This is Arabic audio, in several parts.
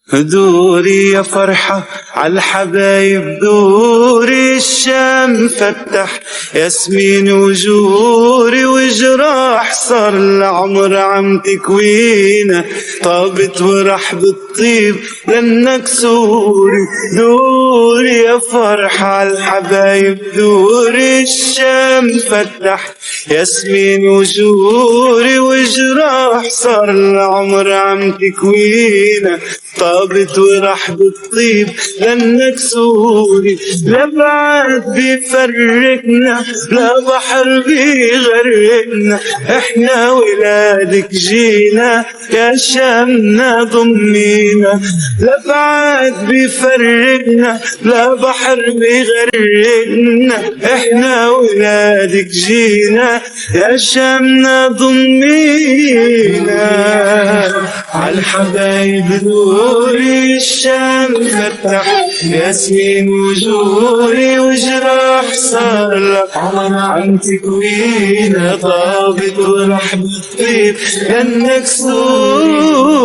دوري يا فرحة عالحبايب، دوري الشام فتح ياسمين وجوري وجراح، صار العمر عم تكوينا طابت وراح بالطيب لأنك سوري. دوري يا فرحة عالحبايب، دوري الشام فتح ياسمين وجوري وجراح، صار العمر عم تكوينا طابت وراح بالطيب لأنك سوري. لا بعد بيفرقنا لا بحر بيغرقنا، احنا ولادك جينا يا شامنا ضمينا. لا بعد بيفرقنا لا بحر بيغرقنا، احنا ولادك جينا يا شامنا ضمينا. عالحبايب دوري الشام فتح ياسمين وجوري وجراح، صار العمر عم تكوينا طابت وراح بالطيب لأنك سوري.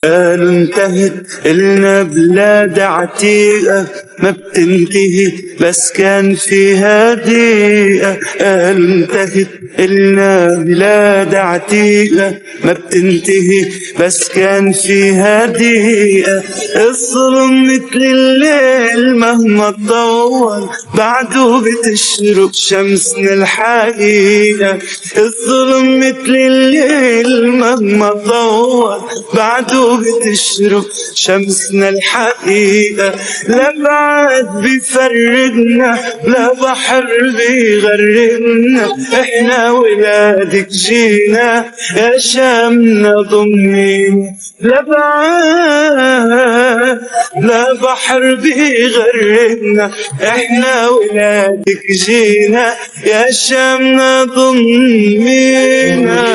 قالوا انتهت إلنا بلاد عتيقة ما بتنتهي بس كان فيها دقيقة. قالوا انتهت إلنا بلاد عتيقة ما بتنتهي بس كان فيها دقيقة. الظلم مثل الليل مهما تطول بعده بتشرق شمسنا الحقيقة. الظلم مثل الليل مهما تطول بعده بتشرق شمسنا الحقيقة. لا بعد بيفرقنا لا بحر بيغرقنا، احنا ولادك جينا يا شامنا ضمينا. لا بعد لا بحر بيغرقنا، احنا ولادك جينا يا شامنا ضمينا.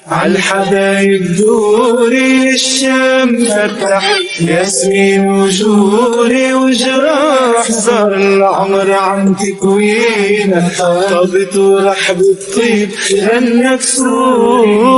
عالحبايب دوري الشام فتح ياسمين وجوري وجراح، صار العمر عم تكوينا طابت وراح بالطيب لأنك سوري.